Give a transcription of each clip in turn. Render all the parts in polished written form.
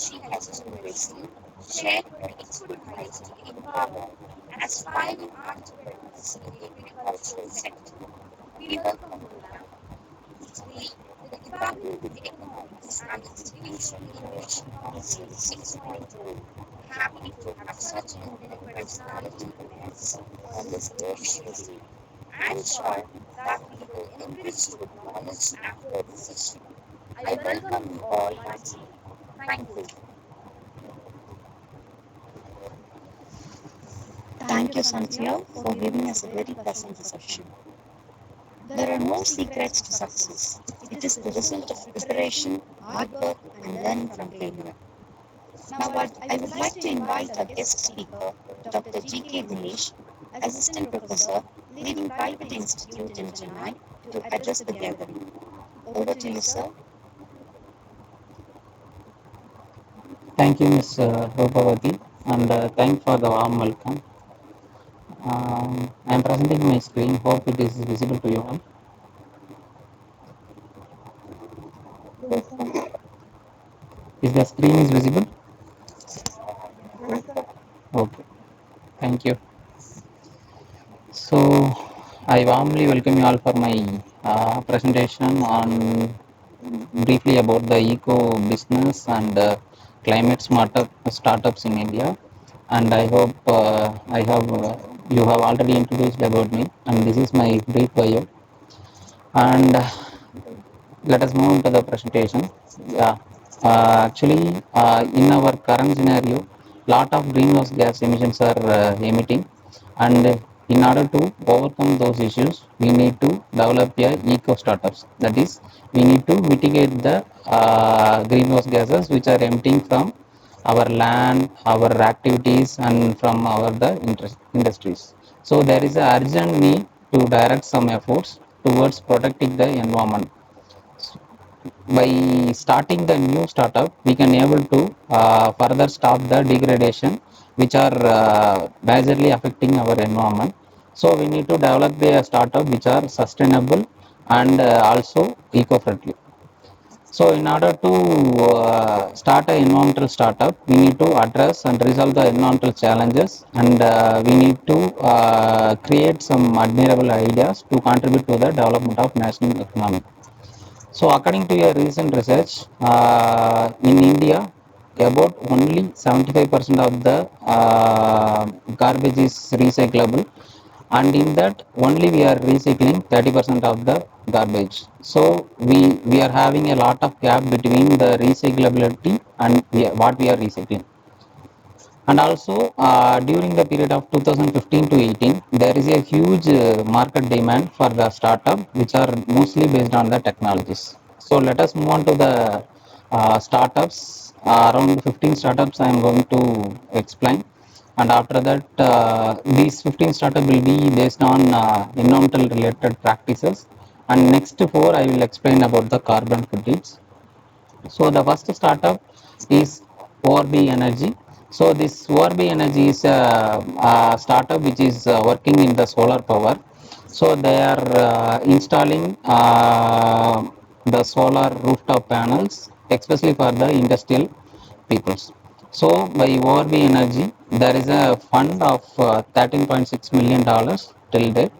She has generously shared her expertise to empower aspiring entrepreneurs in the agricultural sector. We welcome Nirmala. The Department of Economics and Institutional Innovation Council 6.0. Happy to have such an eminent personality on this auspicious day. I'm sure that we will enrich with knowledge after this session. I welcome you all once again. Thank you. Thank you, Santhya, for giving us a very pleasant reception. There are no secrets to success. It is the result of preparation, hard work, and learning from failure. Now, I would like to invite our guest speaker, Dr. G.K. Dinesh, Assistant Professor, leading Private Institute in Chennai, to address the gathering. Over to you, sir. Thank you, Ms. Rupavati, and thank for the warm welcome. I am presenting my screen. Hope it is visible to you all. Is the screen is visible? Okay. Thank you. So, I warmly welcome you all for my presentation on briefly about the eco business and climate startups in India. And I hope I have you have already introduced about me, and this is my brief bio. And let us move to the presentation. Yeah, in our current scenario, lot of greenhouse gas emissions are emitting, and in order to overcome those issues, we need to develop a eco startups. That is, we need to mitigate the greenhouse gases which are emitting from our land, our activities, and from our the industries. So there is a urgent need to direct some efforts towards protecting the environment. By starting the new startup, we can able to further stop the degradation which are majorly affecting our environment. So we need to develop the startup which are sustainable and also eco-friendly. So in order to start an environmental startup, we need to address and resolve the environmental challenges, and we need to create some admirable ideas to contribute to the development of national economy. So, according to a recent research, in India, about only 75% of the garbage is recyclable, and in that only we are recycling 30% of the garbage. So, we are having a lot of gap between the recyclability and what we are recycling. And also, during the period of 2015 to 18, there is a huge market demand for the startup, which are mostly based on the technologies. So let us move on to the startups. Around 15 startups I am going to explain. And after that, these 15 startups will be based on environmental related practices. And next four, I will explain about the carbon footprints. So the first startup is ORB Energy. So this ORB Energy is a startup which is working in the solar power. So they are installing the solar rooftop panels, especially for the industrial peoples. So by ORB Energy, there is a fund of $13.6 million till date.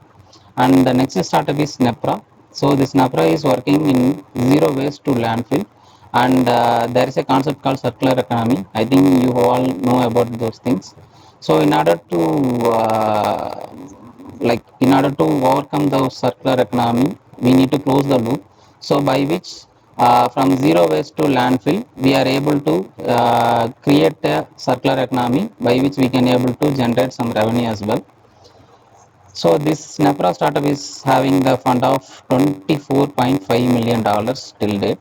And the next startup is NEPRA. So this NEPRA is working in zero waste to landfill, and there is a concept called circular economy. I think you all know about those things. So in order to overcome the circular economy, we need to close the loop. So by which from zero waste to landfill, we are able to create a circular economy by which we can able to generate some revenue as well. So this Nepra startup is having the fund of $24.5 million till date.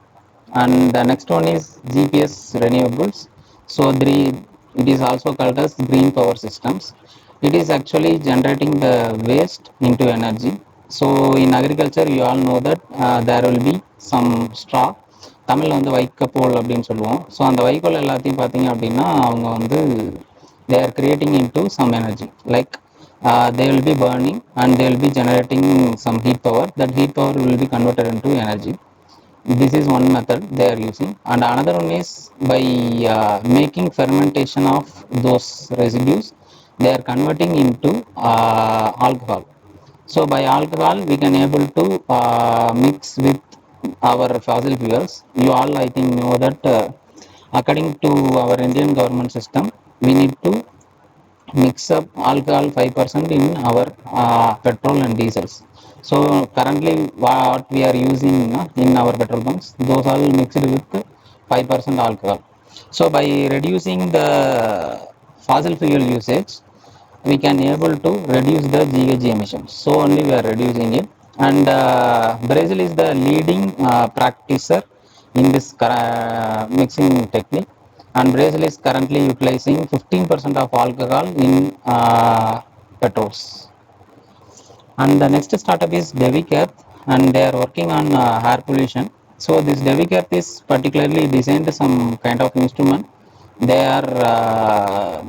And the next one is GPS renewables. So it is also called as green power systems. It is actually generating the waste into energy. So in agriculture, you all know that there will be some straw. தமிழில் வந்து வைக்கோல் அப்படின்னு சொல்லுவோம். So அந்த வைக்கோல் எல்லாத்தையும் பார்த்தீங்க அப்படின்னா அவங்க வந்து they are creating into some energy, like they will be burning and they will be generating some heat power. That heat power will be converted into energy. This is one method they are using, and another one is by making fermentation of those residues. They are converting into alcohol. So by alcohol, we can able to mix with our fossil fuels. You all, I think, know that according to our Indian government system, we need to mix up alcohol 5% in our petrol and diesels. So currently what we are using in our petrol bunks, those all mixed with 5% alcohol. So by reducing the fossil fuel usage, we can able to reduce the GHG emissions. So only we are reducing it. And Brazil is the leading practicer in this mixing technique, and Brazil is currently utilizing 15% of alcohol in petrols. And the next startup is Devik Earth, and they are working on air pollution. So this Devik Earth is particularly designed some kind of instrument. They are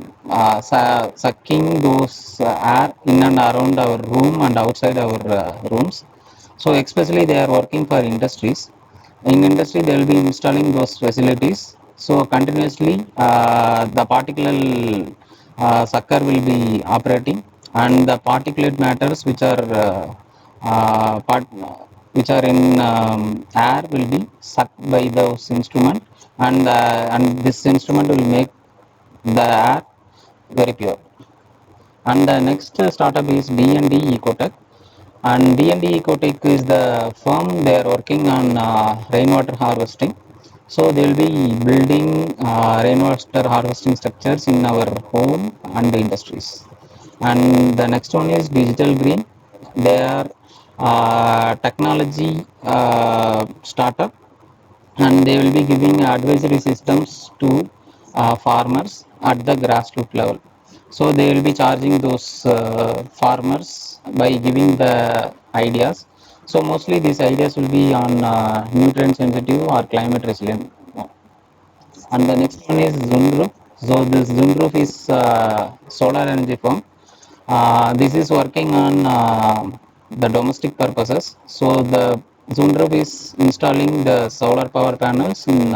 sucking those air in and around our room and outside our rooms. So especially they are working for industries. In industry, they will be installing those facilities. So continuously, the particle sucker will be operating, and the particulate matters which are in air will be sucked by those instrument, and this instrument will make the air very pure. And the next startup is D&D Ecotech, and D&D Ecotech is the firm. They are working on rainwater harvesting. So they will be building rainwater harvesting structures in our home and industries. And the next one is Digital Green. They are technology startup, and they will be giving advisory systems to farmers at the grassroots level. So they will be charging those farmers by giving the ideas. So mostly these ideas will be on nutrient sensitive or climate resilient. And the next one is Zunroof. So this Zunroof is solar energy farm. This is working on the domestic purposes. So the Zunroof is installing the solar power panels in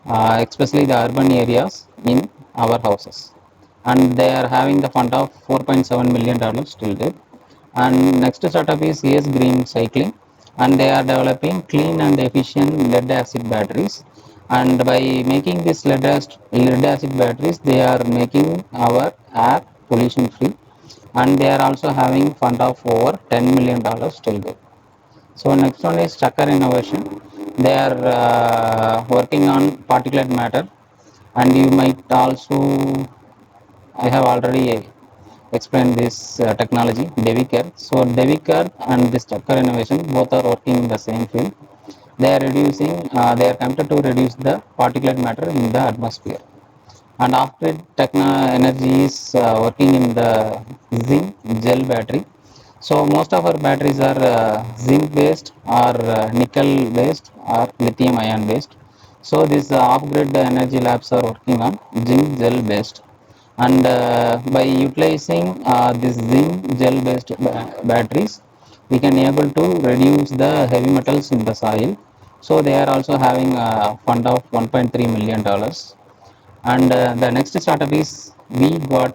especially the urban areas in our houses. And they are having the fund of $4.7 million till date. And next startup is Yes Green Cycling, and they are developing clean and efficient lead acid batteries. And by making these lead acid batteries, they are making our air pollution free, and they are also having fund of over $10 million till date. So next one is Chakar Innovation. They are working on particulate matter, and you might also, I have already explained this technology, Devicare. So Devicare and this Chakar Innovation both are working in the same field. They are committed to reduce the particulate matter in the atmosphere. And off-grid techno energy is working in the zinc gel battery. So most of our batteries are zinc based or nickel based or lithium ion based. So these off-grid energy labs are working on zinc gel based, and by utilizing this zinc gel based batteries, we can able to reduce the heavy metals in the soil. So they are also having a fund of $1.3 million. And the next startup is VGOT.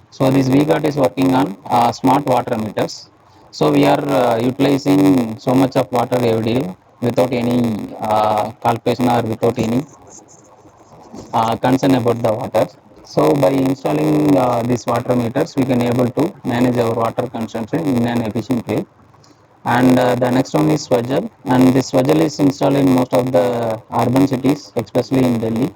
So this VGOT is working on smart water meters. So we are utilizing so much of water every day without any calculation or without any concern about the water. So by installing these water meters, we can able to manage our water consumption in an efficient way. And the next one is Swajal, and this Swajal is installed in most of the urban cities, especially in Delhi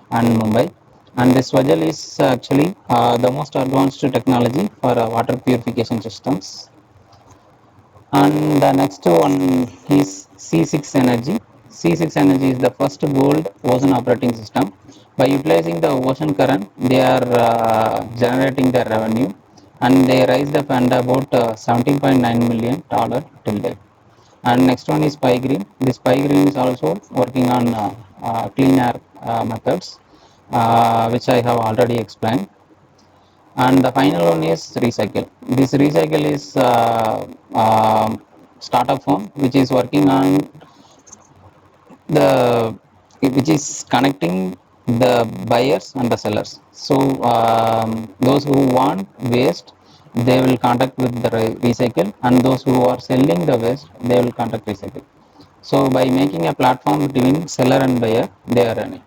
and Mumbai. And this Swajal is actually the most advanced technology for water purification systems. And the next one is C6 Energy. C6 Energy is the first gold ocean operating system. By utilizing the ocean current, they are generating their revenue, and they raised the fund about $17.9 million till date. And next one is Spy Green. This Spy Green is also working on clean air methods, which I have already explained. And the final one is Recycle. This Recycle is startup firm which is working on the which is connecting the buyers and the sellers. So those who want waste, they will contact with the recycle, and those who are selling the waste, they will contact recycle. So by making a platform between seller and buyer, they are running.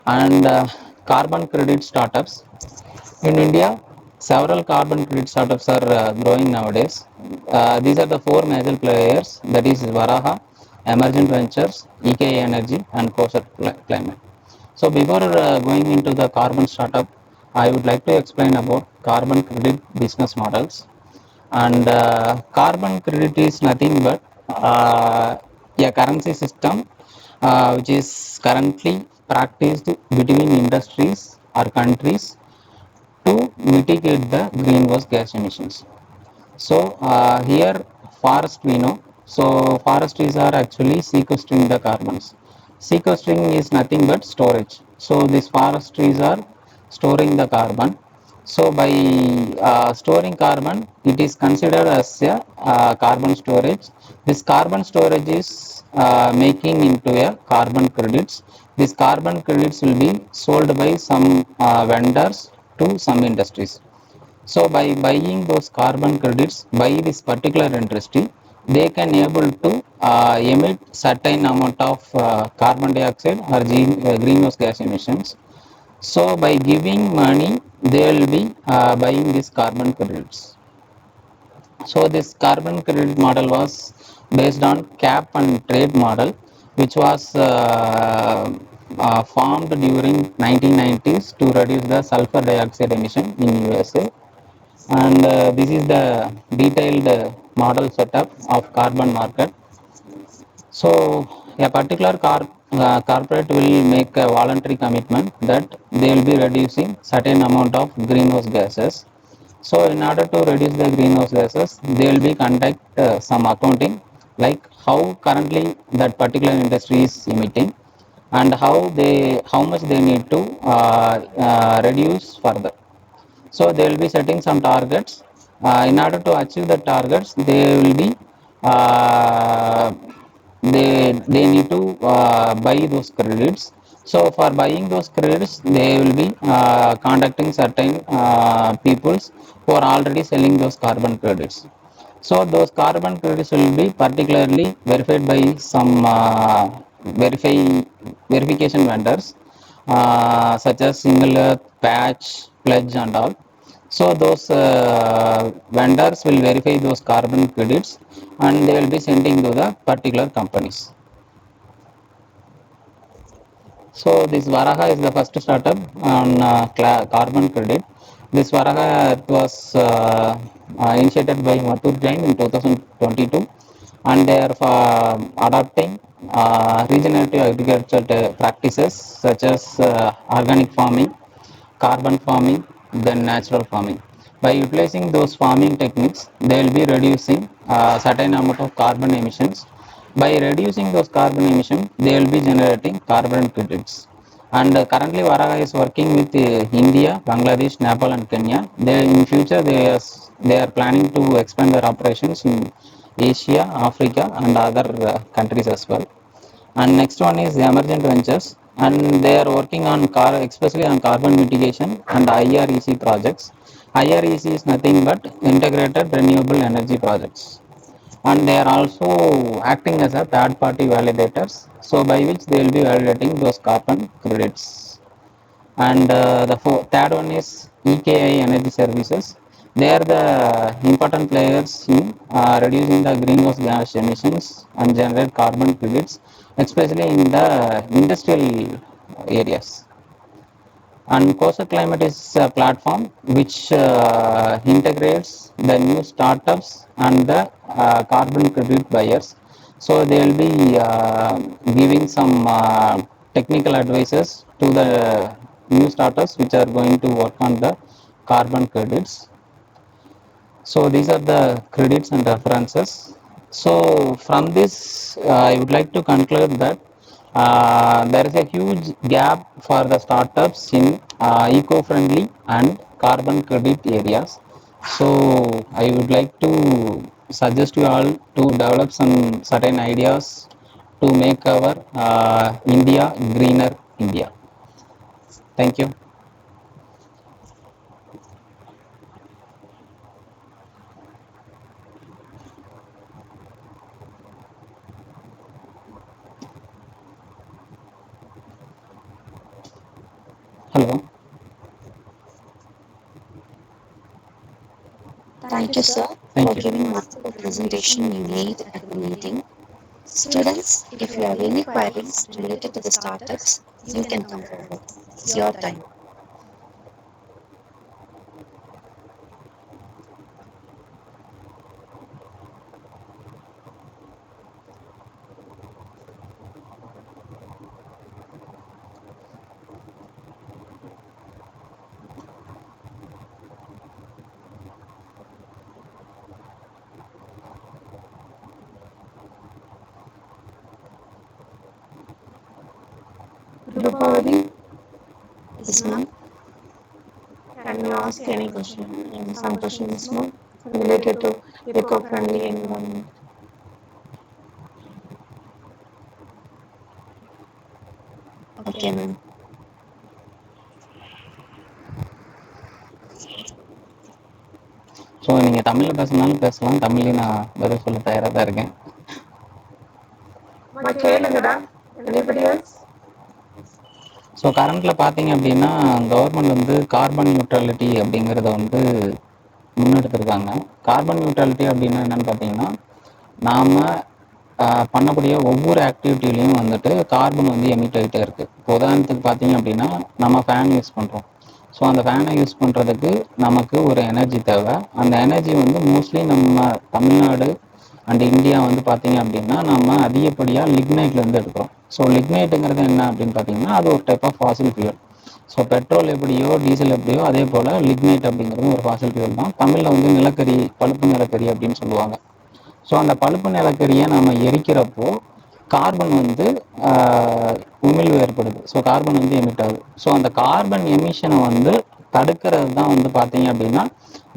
And carbon credit startups in India, several carbon credit startups are growing nowadays. These are the four major players, that is Varaha, Emergent Ventures, EK Energy, and Kosar Climate. So before going into the carbon startup, I would like to explain about carbon credit business models. And carbon credit is nothing but a currency system which is currently practiced between industries or countries to mitigate the greenhouse gas emissions. So here forest we know. So forest trees are actually sequestering the carbons. Sequestering is nothing but storage. So these forest trees are storing the carbon. So by storing carbon, it is considered as a carbon storage. This carbon storage is making into a carbon credits. These carbon credits will be sold by some vendors to some industries. So by buying those carbon credits by this particular industry, they can able to emit certain amount of carbon dioxide or greenhouse gas emissions. So by giving money, they will be buying these carbon credits. So this carbon credit model was based on cap and trade model, which was formed during 1990s to reduce the sulfur dioxide emission in USA. And this is the detailed model setup of carbon market. So a particular corporate will make a voluntary commitment that they will be reducing certain amount of greenhouse gases. So in order to reduce the greenhouse gases, they will be conduct some accounting, like how currently that particular industry is emitting, and how much they need to reduce further. So they will be setting some targets. In order to achieve the targets, they will be uh, they need to buy those credits. So for buying those credits, they will be contacting certain peoples who are already selling those carbon credits. So those carbon credits will be particularly verified by some verification vendors such as Single Earth, Patch, Pledge, and all. So those vendors will verify those carbon credits, and they will be sending to the particular companies. So this Varaha is the first startup on carbon credit. This Varaha was initiated by Mathur Jain in 2022, and they are adopting regenerative agriculture practices such as organic farming, carbon farming, then natural farming. By utilizing those farming techniques, they will be reducing certain amount of carbon emissions. By reducing those carbon emissions, they will be generating carbon credits. And currently, Varaga is working with India, Bangladesh, Nepal, and Kenya. In future, they are planning to expand their operations in Asia, Africa, and other countries as well. And next one is Emergent Ventures, and they are working on especially on carbon mitigation and IREC projects. IREC is nothing but integrated renewable energy projects, and they are also acting as a third party validators, so by which they will be validating those carbon credits. And the third one is EKI Energy Services. They are the important players in reducing the greenhouse gas emissions and generate carbon credits, especially in the industrial areas. And Cosa Climate is a platform which integrates the new startups and the carbon credit buyers. So they will be giving some technical advices to the new startups which are going to work on the carbon credits. So these are the credits and references. So from this, I would like to conclude that there is a huge gap for the startups in eco-friendly and carbon credit areas. So I would like to suggest you all to develop some certain ideas to make our India greener India. Thank you. Hello. Thank you, sir, Thank for you. giving wonderful presentation you made at the meeting. Students, if you have any queries related to the startups, you can come forward. It's your time. Drupadi, yes, ma'am. Can you ask any question? Some questions, ma'am, related to eco-friendly environment. Okay, ma'am. So நீங்கள் தமிழில் பேசினாலும் பேசலாம், தமிழ்லேயும் நான் பதில் சொல்ல தயாராக தான் இருக்கேன். கேளுங்கடா. Anybody else? ஸோ கரண்ட்டில் பார்த்தீங்க அப்படின்னா கவர்மெண்ட் வந்து கார்பன் நியூட்ரலிட்டி அப்படிங்கிறத வந்து முன்னெடுத்திருக்காங்க. கார்பன் நியூட்ரலிட்டி அப்படின்னா என்னென்னு பார்த்தீங்கன்னா, நாம் பண்ணக்கூடிய ஒவ்வொரு ஆக்டிவிட்டிலையும் வந்துட்டு கார்பன் வந்து எமிட் ஆகிட்டே இருக்குது. இப்போ உதாரணத்துக்கு பார்த்தீங்க அப்படின்னா நம்ம ஃபேன் யூஸ் பண்ணுறோம். ஸோ அந்த ஃபேனை யூஸ் பண்ணுறதுக்கு நமக்கு ஒரு எனர்ஜி தேவை. அந்த எனர்ஜி வந்து மோஸ்ட்லி நம்ம தமிழ்நாடு அண்ட் இந்தியா வந்து பார்த்தீங்க அப்படின்னா நம்ம அதிகப்படியாக லிக்னைட்லேருந்து எடுக்கிறோம். ஸோ லிக்னைட்டுங்கிறது என்ன அப்படின்னு பார்த்தீங்கன்னா அது ஒரு type of fossil fuel. So petrol எப்படியோ டீசல் எப்படியோ அதே போல் லிக்னைட் அப்படிங்கிறது ஒரு ஃபாசில் ஃபியூல் தான். தமிழில் வந்து நிலக்கரி, பழுப்பு நிலக்கரி அப்படின்னு சொல்லுவாங்க. ஸோ அந்த பழுப்பு நிலக்கரியை நம்ம எரிக்கிறப்போ கார்பன் வந்து உமிழ்வு ஏற்படுது. ஸோ கார்பன் வந்து எமிட் ஆகுது. ஸோ அந்த கார்பன் எமிஷனை வந்து தடுக்கிறது தான் வந்து பார்த்தீங்க அப்படின்னா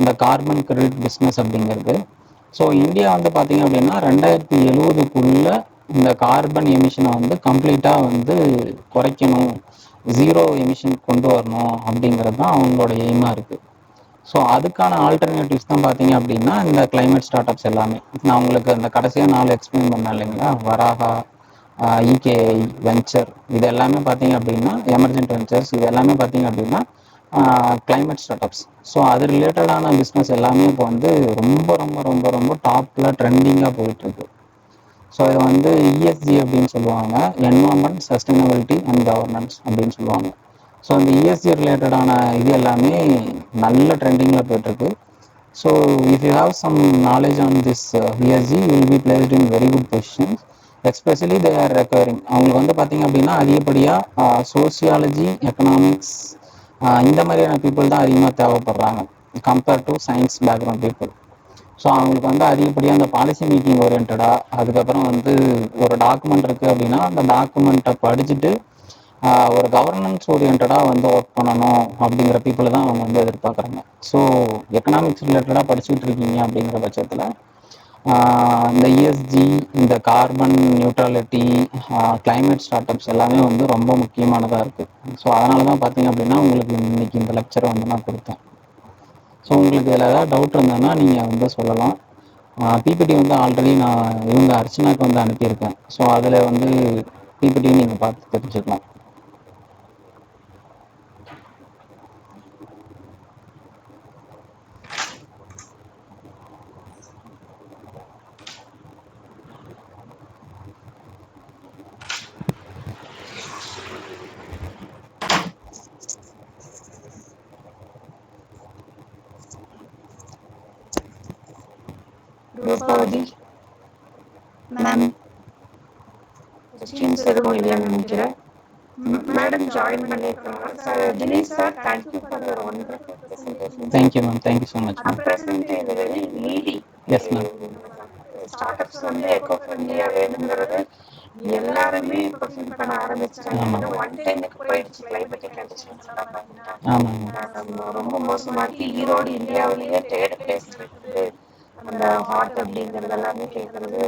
இந்த கார்பன் கிரெடிட் பிஸ்னஸ் அப்படிங்கிறது. ஸோ இந்தியா வந்து பார்த்தீங்க அப்படின்னா 2070 இந்த கார்பன் எமிஷனை வந்து கம்ப்ளீட்டாக வந்து குறைக்கணும், ஜீரோ எமிஷன் கொண்டு வரணும் அப்படிங்கிறது தான் அவங்களோட எய்மாக இருக்குது. ஸோ அதுக்கான ஆல்டர்னேட்டிவ்ஸ் தான் பார்த்தீங்க அப்படின்னா இந்த கிளைமேட் ஸ்டார்ட் அப்ஸ் எல்லாமே. நான் உங்களுக்கு அந்த கடைசியாக 4 எக்ஸ்பிளைன் பண்ணேன் இல்லைங்களா, வராகா, இகேஐ, வெஞ்சர், இது எல்லாமே பார்த்தீங்க அப்படின்னா எமர்ஜென்ட் வெஞ்சர்ஸ், இது எல்லாமே பார்த்தீங்க அப்படின்னா கிளைமேட் ஸ்டார்ட் அப்ஸ். ஸோ அது ரிலேட்டடான பிஸ்னஸ் எல்லாமே இப்போ வந்து ரொம்ப ரொம்ப ரொம்ப ரொம்ப டாப்பில் ட்ரெண்டிங்காக போயிட்டுருக்கு. ஸோ இதை வந்து இஎஸ்ஜி அப்படின்னு சொல்லுவாங்க, என்வரான்மெண்ட், சஸ்டைனபிலிட்டி அண்ட் கவர்னன்ஸ் அப்படின்னு சொல்லுவாங்க. ஸோ இந்த இஎஸ்ஜி ரிலேட்டடான இது எல்லாமே நல்ல ட்ரெண்டிங்கில் போய்ட்டுருக்கு. So if you have some knowledge on this ESG you will be placed in very good positions. Especially they are requiring, அவங்களுக்கு வந்து பார்த்திங்க அப்படின்னா அதிகப்படியாக சோசியாலஜி, எக்கனாமிக்ஸ் இந்த மாதிரியான பீப்புள் தான் அதிகமாக தேவைப்படுறாங்க compared to science background people. So அவங்களுக்கு வந்து அதிகப்படியாக அந்த பாலிசி மேக்கிங் ஓரியன்டாக, அதுக்கப்புறம் வந்து ஒரு டாக்குமெண்ட் இருக்குது அப்படின்னா அந்த டாக்குமெண்ட்டை படிச்சுட்டு ஒரு கவர்னன்ஸ் ஓரியன்டாக வந்து ஒர்க் பண்ணணும் அப்படிங்கிற பீப்புளை தான் அவங்க வந்து எதிர்பார்க்குறாங்க. ஸோ எக்கனாமிக்ஸ் ரிலேட்டடாக படிச்சுட்டு இருக்கீங்க அப்படிங்கிற பட்சத்தில் இந்த இஎஸ்ஜி, இந்த carbon neutrality, climate start ups எல்லாமே வந்து ரொம்ப முக்கியமானதாக இருக்குது. ஸோ அதனால தான் பார்த்தீங்க அப்படின்னா உங்களுக்கு இன்றைக்கி இந்த லெக்சரை வந்து நான் கொடுத்தேன். ஸோ உங்களுக்கு இதில் ஏதாவது டவுட் இருந்ததுன்னா நீங்கள் வந்து சொல்லலாம். பிபிடி வந்து ஆல்ரெடி நான் இவங்க அர்ச்சனாவுக்கு வந்து அனுப்பியிருக்கேன். ஸோ அதில் வந்து பிபிடியும் நீங்கள் பார்த்து தெரிஞ்சுக்கலாம். Drupadi, ma'am, questions எதுவும் இல்லைன்னு நினைக்கிறேன். மேடம் ஜாயின் பண்ணியிருக்காங்க. Sir Dinesh sir, thank you for your wonderful presentation. Thank you ma'am, thank you so much ma'am. At present இது very needy. Yes ma'am. Startups வந்து எக்கோ ஃப்ரெண்ட்லியாக வேணுங்கிறது எல்லாருமே இப்போ ஃபீல் பண்ண ஆரம்பிச்சிட்டாங்க. ஒன் டைமுக்கு போயிடுச்சு கிளைமேட்டிக் கண்டிஷன்ஸ் எல்லாம் பார்த்தீங்கன்னா ரொம்ப மோசமாக்கி ஈரோடு இந்தியாவிலேயே தேர்ட் பிளேஸ்ல இருக்குது. அந்த ஹாட் அப்படிங்கிறது எல்லாமே கேட்கறது.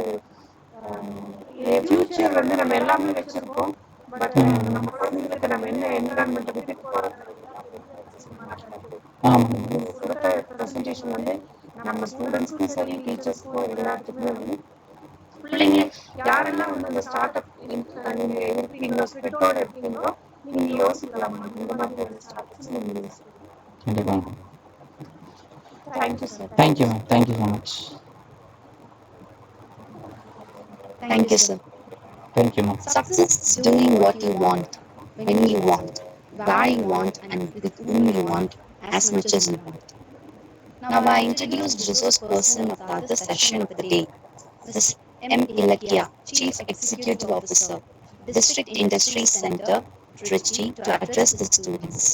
ஃபியூச்சர் ஃபியூச்சர் வந்து நம்ம எல்லாமே வச்சிருக்கோம். பட் நம்ம குழந்தைங்களுக்கு நம்ம என்ன என்விரான்மெண்ட் விட்டுட்டு போறோம் ஆமாம் கொடுத்த ப்ரெசன்டேஷன் வந்து நம்ம ஸ்டூடெண்ட்ஸ்க்கும் சரி டீச்சர்ஸ்க்கும் எல்லாத்துக்குமே வந்து பிள்ளைங்க யாரெல்லாம் வந்து அந்த ஸ்டார்ட் அப் நீங்க இருக்கீங்களோ ஸ்பிரிட்டோட இருக்கீங்களோ நீங்க யோசிக்கலாம் இந்த மாதிரியான ஸ்டார்ட் அப்ஸ் நீங்க யோசிக்கலாம். கண்டிப்பாக. Thank you sir. Thank you ma'am, thank you so much. Thank you, sir. Thank you ma'am. Success is doing what you want, when you want, where you want, and with whom you want, as much as you want. Now, I introduce the resource person of the other session of the day, Ms. M. Ilakya, Chief Executive Officer, District Industry Center, Trichy, to address the students.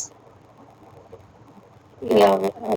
Yeah,